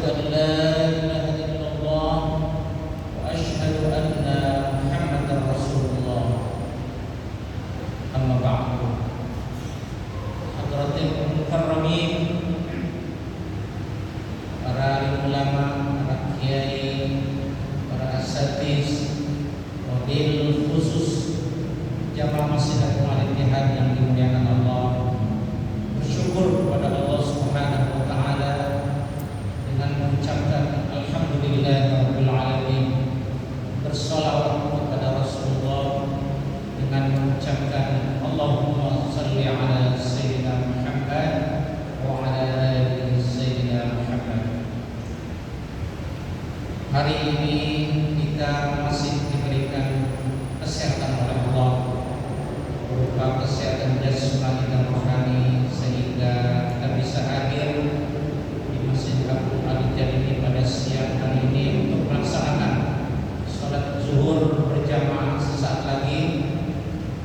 أن لا إله إلا الله وأشهد أن محمدا رسول الله. أما بعد. Hadratin mukarramin, para ulama, para kiai, para asatiz, wabil khusus jamaah Masjid Al-Ittihad yang dimuliakan Allah, bersyukur kepada Allah Subhanahu wa taala dengan mengucapkan alhamdulillahirabbil alamin, bersalawat kepada Rasulullah dengan mengucapkan Allahumma shalli ala sayyidina Muhammad wa ala ali sayyidina Muhammad. Hari ini kita masih diberikan kesehatan oleh Allah, berupa kesehatan jasmani dan rohani, sehingga kita bisa hadir di Masjid Abdul Al-Jad ini pada siang hari ini untuk melaksanakan sholat zuhur berjamaah sesaat lagi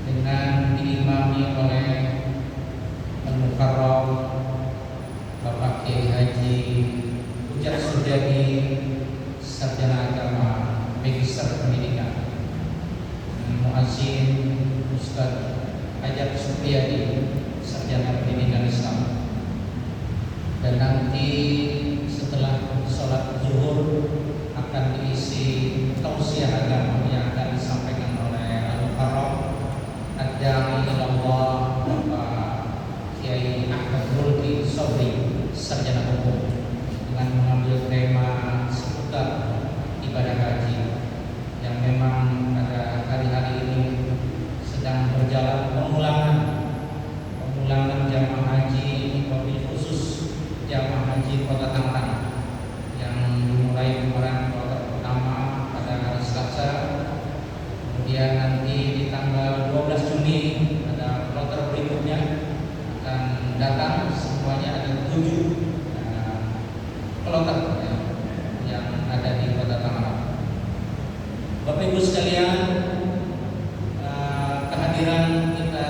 dengan diimami oleh Al-Mukarram Bapak Kiai Haji Ujat Sujadi, sarjana agama, magister pendidikan, muazzin Ustaz Ajat Supriyadi, sarjana pendidikan Islam. Dan nanti setelah sholat zuhur akan diisi tausiah agama yang akan disampaikan oleh Al-Mukarram Ad-Da'i ilallah Bapak Kiai Ahmad Mulki Sobri, sarjana hukum, dengan mengambil tema seputar ibadah haji yang memang pada hari-hari ini sedang berjalan pemulangan jamaah haji, wabil khusus jamaah haji Kota Tangerang yang dimulai kemarin kloter pertama pada hari Selasa, kemudian nanti di tanggal 12 Juni ada kloter berikutnya akan datang. Semuanya ada 7 kloter yang ada di Kota Tangerang. Bapak Ibu sekalian, kehadiran kita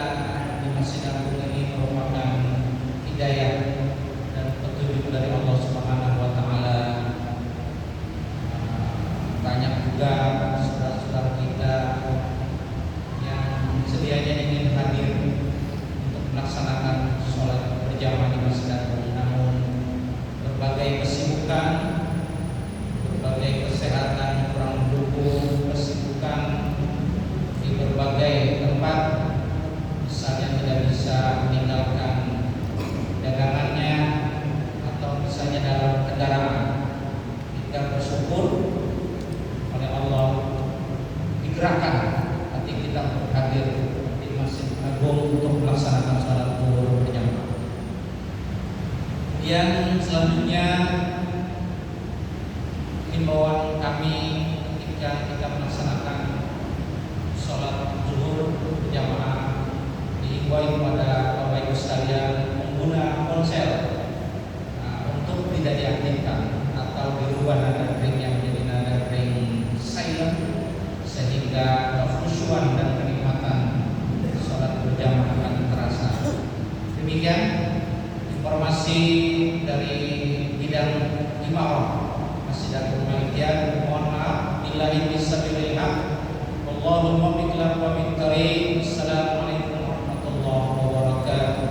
di Masjid Agung ini merupakan hidayah dan petunjuk dari Allah Subhanahu wa taala. Banyak juga saudara-saudara kita yang sedianya ingin hadir untuk melaksanakan sholat berjamaah di Masjid Agung, namun berbagai kesibukan, berbagai kesehatan kurang mendukung, kesibukan di berbagai tempat, misalnya tidak bisa meninggalkan dagangannya atau misalnya dalam kendaraan. Kita bersyukur oleh Allah digerakkan hati kita untuk hadir di Masjid Agung untuk melaksanakan sholat zuhur berjamaah. Yang selanjutnya, himbauan kami ketika kita melaksanakan sholat zuhur berjamaah, dihimbau kepada Bapak Ibu sekalian pengguna ponsel untuk tidak diaktifkan atau dirubah nada ringnya menjadi nada ring silent, sehingga kekhusyuan dan kenikmatan sholat berjamaah akan terasa. Demikian informasi dari bidang imarah Masjid Al-Ittihad. Mohon maaf bila ini sabilil haq. Allahumma biqlam wa biqtarim. Assalamualaikum warahmatullahi wabarakatuh.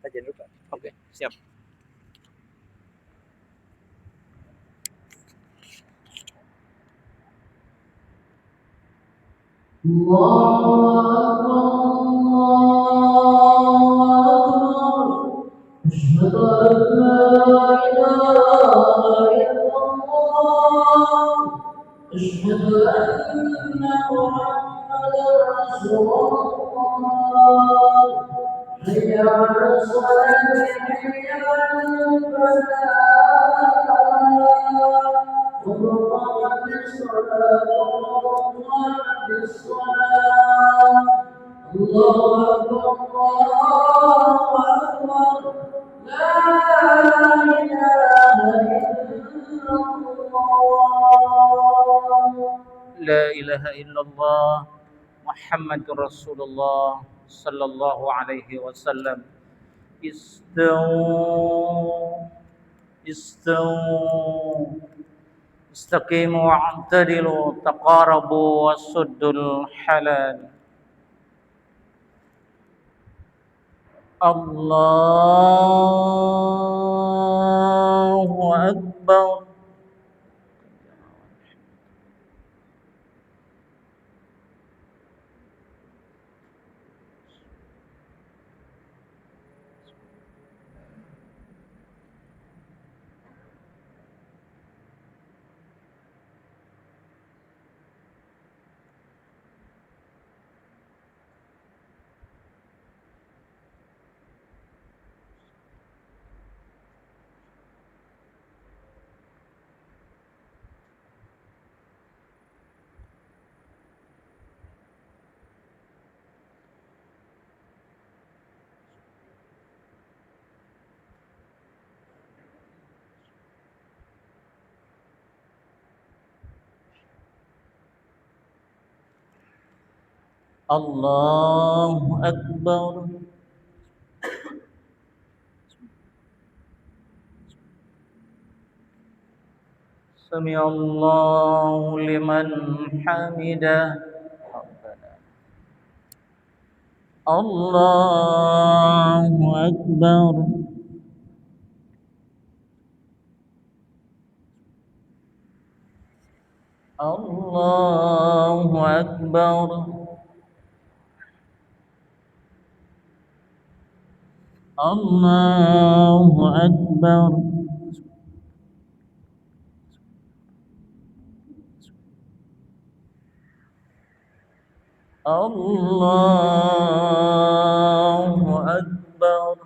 Aja dulu Pak. Oke, siap. Allahu Akbar. Asyhadu أشهد أن محمدا رسول الله حي على الصلاة حي على الفلاح قد قامت الصلاة قد قامت الصلاة الله أكبر الله أكبر لا إله إلا الله لا إله إلا الله محمد رسول الله صلى الله عليه وسلم استووا استووا استقيموا واعتدلوا تقاربوا وسدوا الحلال الله أكبر الله أكبر سمع الله لمن حمده الله أكبر الله أكبر الله أكبر الله أكبر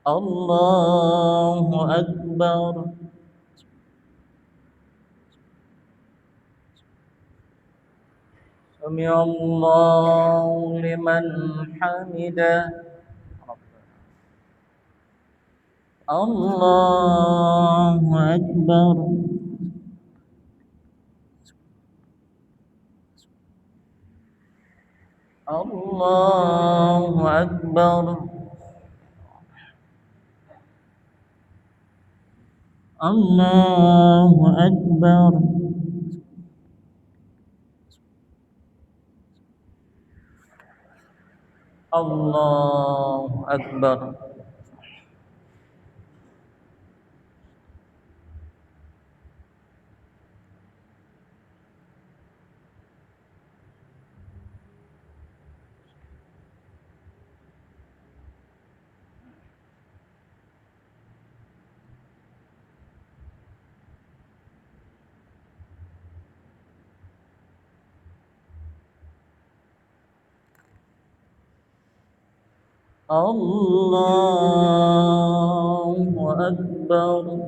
الله أكبر سمع الله لمن حمده الله أكبر الله أكبر الله أكبر الله أكبر الله أكبر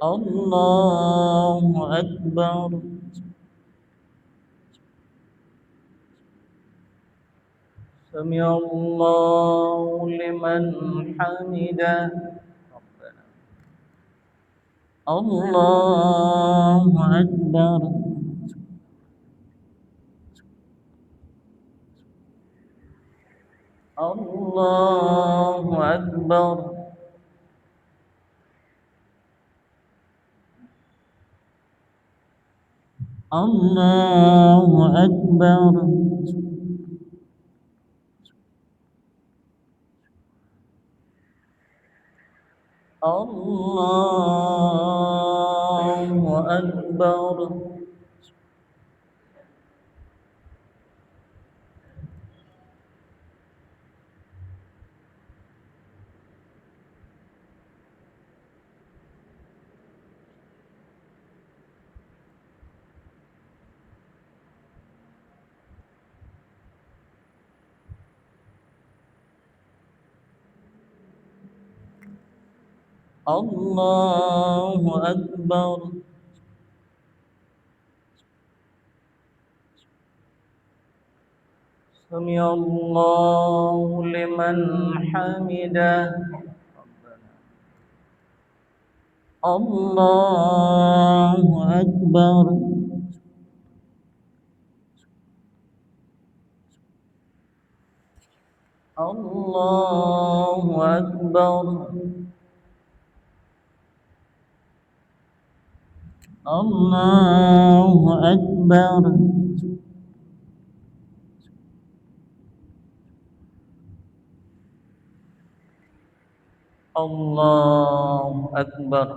الله أكبر. سمع الله لمن حمده. الله أكبر. الله أكبر. الله أكبر. الله أكبر. الله أكبر. سمع الله لمن حمده. الله أكبر. الله أكبر. الله أكبر. الله أكبر.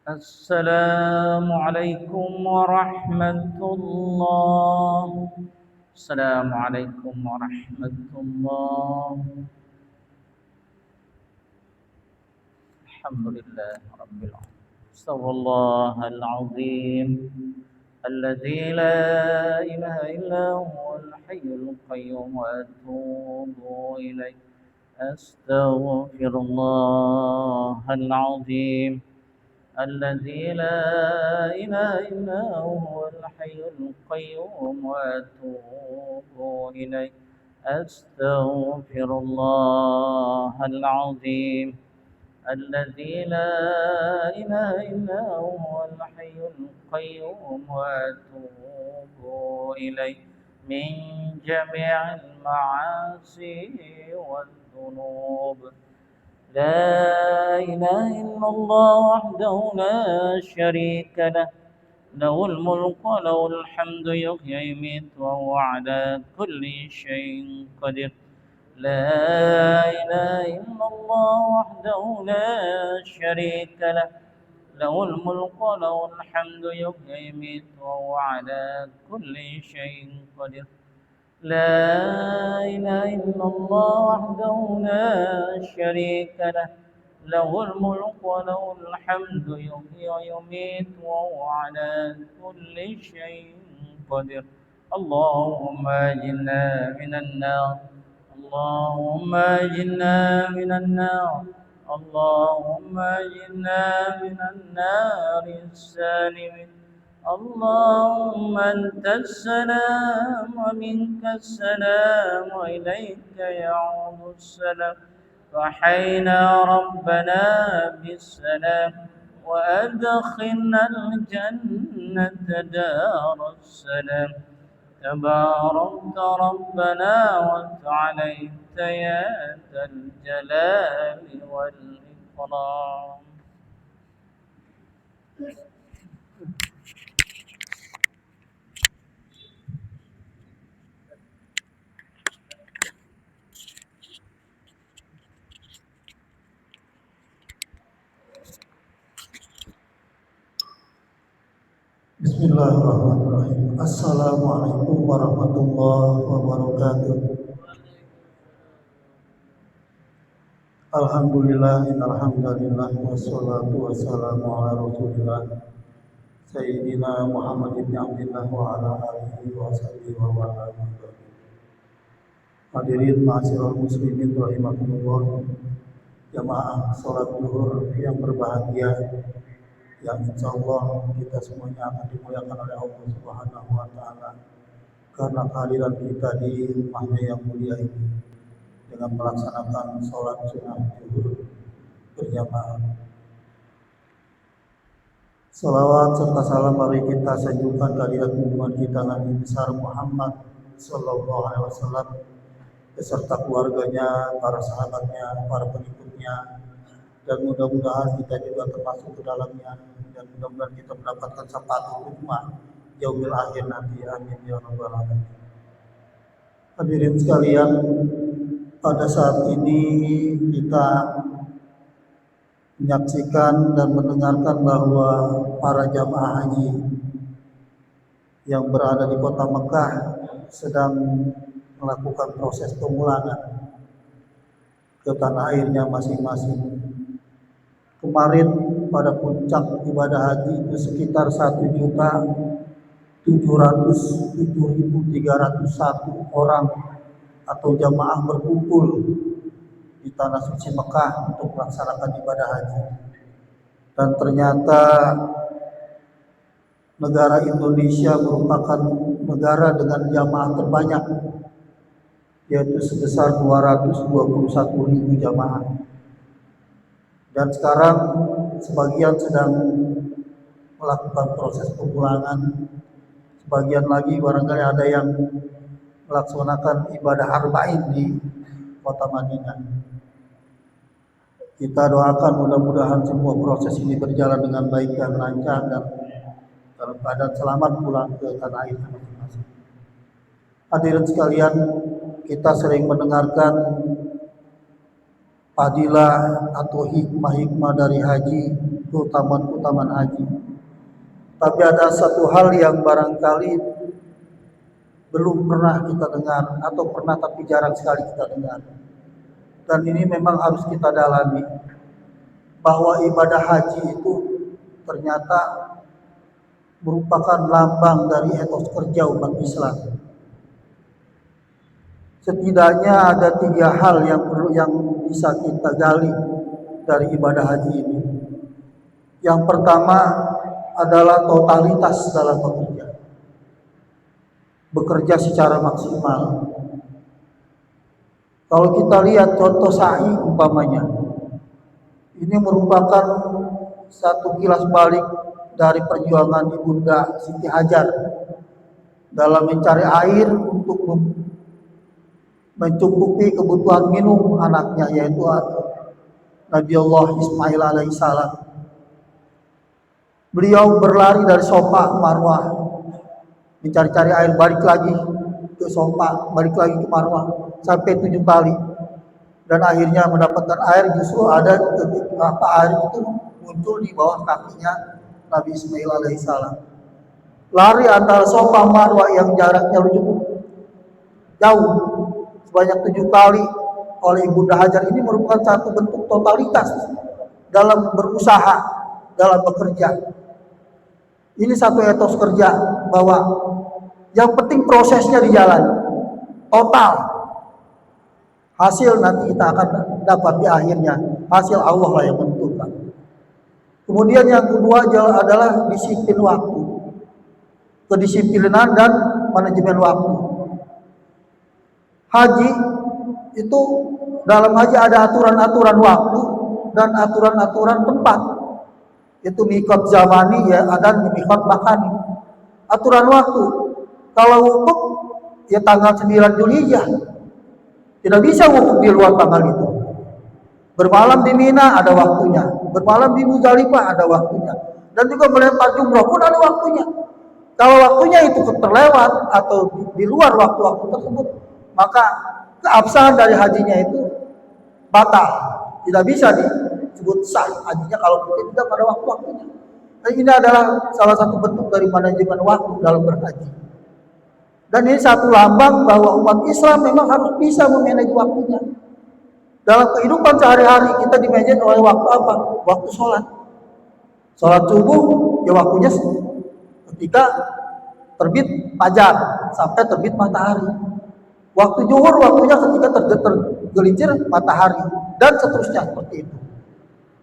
السلام عليكم ورحمة الله. السلام عليكم ورحمة الله. الحمد لله رب العالمين. استغفر الله العظيم الذي لا إله إلا هو الحي القيوم وأتوب إليه. أستغفر الله العظيم الذي لا إله إلا هو الحي القيوم وأتوب إليه. أستغفر الله العظيم الذي لا إله إلا هو الحي القيوم وأتوب إليه من جميع المعاصي والذنوب. لا إله إلا الله وحده لا شريك له، له الملك وله الحمد يحيي ويميت وهو على كل شيء قدير. لا إله إلا الله وحده لا شريك له، له الملك وله الحمد يحيي ويميت وهو على كل شيء قدير. لا إله إلا الله وحده لا شريك له، له الملك وله الحمد يحيي ويميت وهو على كل شيء قدير. اللهم أجرنا من النار. اللهم أجرنا من النار. اللهم أجرنا من النار السالمين. اللهم أنت السلام ومنك السلام وإليك يعود السلام. فحينا ربنا بالسلام وأدخلنا الجنة دار السلام. تباركت ربنا وتعاليت يا ذا الجلال والإكرام. Bismillahirrahmanirrahim. Assalamualaikum warahmatullahi wabarakatuh. Alhamdulillah, innal hamdalillah, wassalatu wassalamu ala Rasulillah Sayyidina Muhammad ibn Abdillah wa ala alihi wa sahbihi wa wala. Hadirin ma'asyiral muslimin rahimakumullah, jamaah salat zuhur yang berbahagia, yang insyaallah kita semuanya akan dimuliakan oleh Allah Subhanahu wa taala karena kehadiran kita di rumahnya yang mulia ini dengan melaksanakan sholat sunnah zuhur berjamaah. Salawat serta salam mari kita sanjungkan kehadirat junjungan kita Nabi besar Muhammad sallallahu alaihi wasallam beserta keluarganya, para sahabatnya, para pengikutnya, dan mudah-mudahan kita juga termasuk ke dalamnya, dan mudah-mudahan kita mendapatkan syafaat ummah yaumil akhir nanti. Amin ya rabbal alamin. Hadirin sekalian, pada saat ini kita menyaksikan dan mendengarkan bahwa para jamaah haji yang berada di kota Mekah sedang melakukan proses pemulangan ke tanah airnya masing-masing. Kemarin pada puncak ibadah haji itu sekitar 1.707.301 orang atau jamaah berkumpul di tanah suci Mekah untuk melaksanakan ibadah haji. Dan ternyata negara Indonesia merupakan negara dengan jamaah terbanyak, yaitu sebesar 221.000 jamaah. Dan sekarang sebagian sedang melakukan proses pemulangan, sebagian lagi barangkali ada yang melaksanakan ibadah arba'in di kota Madinah. Kita doakan mudah-mudahan semua proses ini berjalan dengan baik dan lancar dan dalam keadaan selamat pulang ke tanah air masing-masing. Hadirin sekalian, kita sering mendengarkan fadilah atau hikmah-hikmah dari haji, keutamaan-keutamaan haji. Tapi ada satu hal yang barangkali belum pernah kita dengar, atau pernah tapi jarang sekali kita dengar. Dan ini memang harus kita dalami, bahwa ibadah haji itu ternyata merupakan lambang dari etos kerja umat Islam. Setidaknya ada 3 hal yang bisa kita gali dari ibadah haji ini. Yang pertama adalah totalitas dalam bekerja secara maksimal. Kalau kita lihat contoh sa'i umpamanya, ini merupakan satu kilas balik dari perjuangan Ibunda Siti Hajar dalam mencari air untuk mencukupi kebutuhan minum anaknya, yaitu Nabi Allah Ismail alaihissalam. Beliau berlari dari Sofa Marwah mencari-cari air, balik lagi ke Sofa, balik lagi ke Marwah sampai 7 kali, dan akhirnya mendapatkan air. Justru ada ketika air itu muncul di bawah kakinya Nabi Ismail alaihissalam. Lari antara Sofa Marwah yang jaraknya cukup jauh sebanyak 7 kali oleh Ibunda Hajar. Ini merupakan satu bentuk totalitas dalam berusaha, dalam bekerja. Ini satu etos kerja, bahwa yang penting prosesnya dijalani total. Hasil nanti kita akan dapat di akhirnya, hasil Allah lah yang menentukan. Kemudian yang kedua adalah disiplin waktu, kedisiplinan dan manajemen waktu. Haji itu, dalam haji ada aturan-aturan waktu dan aturan-aturan tempat. Itu miqat zamani ya, dan miqat makani. Aturan waktu, kalau wukuf ya tanggal 9 Zulhijjah. Tidak bisa wukuf di luar tanggal itu. Bermalam di Mina ada waktunya, bermalam di Muzdalifah ada waktunya, dan juga melempar jumroh pun ada waktunya. Kalau waktunya itu terlewat atau di luar waktu-waktu tersebut, maka keabsahan dari hajinya itu batal. Tidak bisa disebut sah hajinya kalau tidak pada waktu-waktunya. Dan ini adalah salah satu bentuk dari manajemen waktu dalam berhaji. Dan ini satu lambang bahwa umat Islam memang harus bisa memanage waktunya. Dalam kehidupan sehari-hari kita dimanage oleh waktu apa? Waktu sholat. Sholat subuh ya waktunya ketika terbit fajar sampai terbit matahari. Waktu zuhur waktunya ketika tergelincir matahari dan seterusnya seperti itu.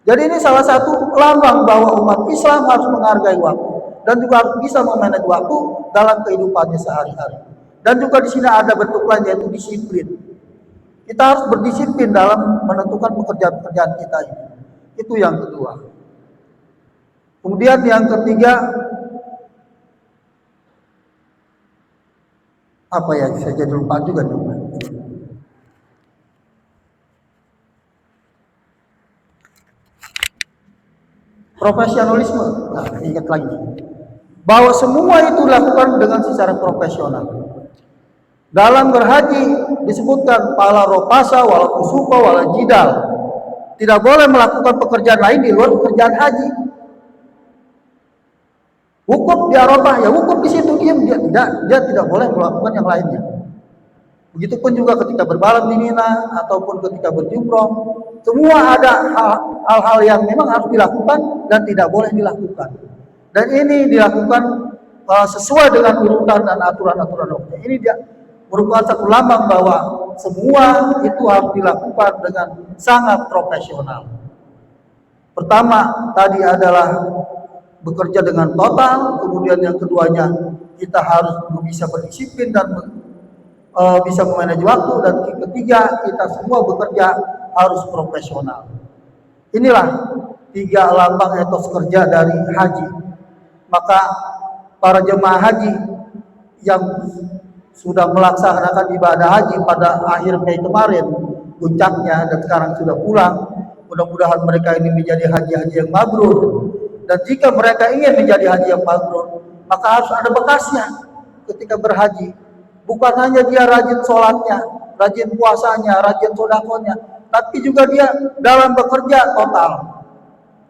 Jadi ini salah satu lambang bahwa umat Islam harus menghargai waktu dan juga harus bisa memanage waktu dalam kehidupannya sehari-hari. Dan juga di sini ada bentuk lain yaitu disiplin. Kita harus berdisiplin dalam menentukan pekerjaan-pekerjaan kita ini. Itu yang kedua. Kemudian yang ketiga, apa ya? Saya jadi lupa juga nih. Profesionalisme. Nah, ingat lagi. Bahwa semua itu dilakukan dengan secara profesional. Dalam berhaji disebutkan pala ropasa wala kusufa wala jidal. Tidak boleh melakukan pekerjaan lain di luar pekerjaan haji. Wukuf di Arafah ya wukuf di situ dia tidak boleh melakukan yang lainnya. Begitupun juga ketika bermalam di Mina ataupun ketika berjumroh, semua ada hal-hal yang memang harus dilakukan dan tidak boleh dilakukan. Dan ini dilakukan sesuai dengan urutan dan aturan-aturan hukum. Ini dia merupakan satu lambang bahwa semua itu harus dilakukan dengan sangat profesional. Pertama tadi adalah bekerja dengan total, kemudian yang keduanya kita harus bisa berdisiplin dan bisa memanage waktu, dan ketiga kita semua bekerja harus profesional. Inilah 3 lambang etos kerja dari haji. Maka para jemaah haji yang sudah melaksanakan ibadah haji pada akhir Mei kemarin puncaknya dan sekarang sudah pulang, mudah-mudahan mereka ini menjadi haji-haji yang mabrur. Dan jika mereka ingin menjadi haji yang mabrur, maka harus ada bekasnya ketika berhaji. Bukan hanya dia rajin sholatnya, rajin puasanya, rajin sodakonya, tapi juga dia dalam bekerja total.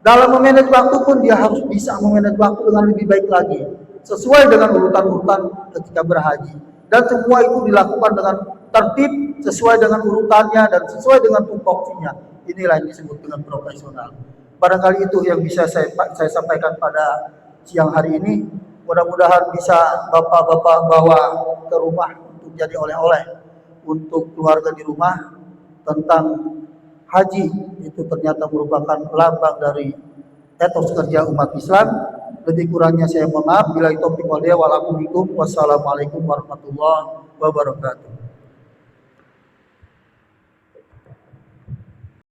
Dalam memanage waktu pun dia harus bisa memanage waktu dengan lebih baik lagi, sesuai dengan urutan-urutan ketika berhaji. Dan semua itu dilakukan dengan tertib, sesuai dengan urutannya dan sesuai dengan tupoksinya. Inilah yang disebut dengan profesional. Barangkali itu yang bisa saya sampaikan pada siang hari ini. Mudah-mudahan bisa bapak-bapak bawa ke rumah untuk jadi oleh-oleh untuk keluarga di rumah tentang haji. Itu ternyata merupakan lambang dari etos kerja umat Islam. Lebih kurangnya saya mohon maaf. Bila itu taufiq wal hidayah. Wassalamualaikum warahmatullahi wabarakatuh.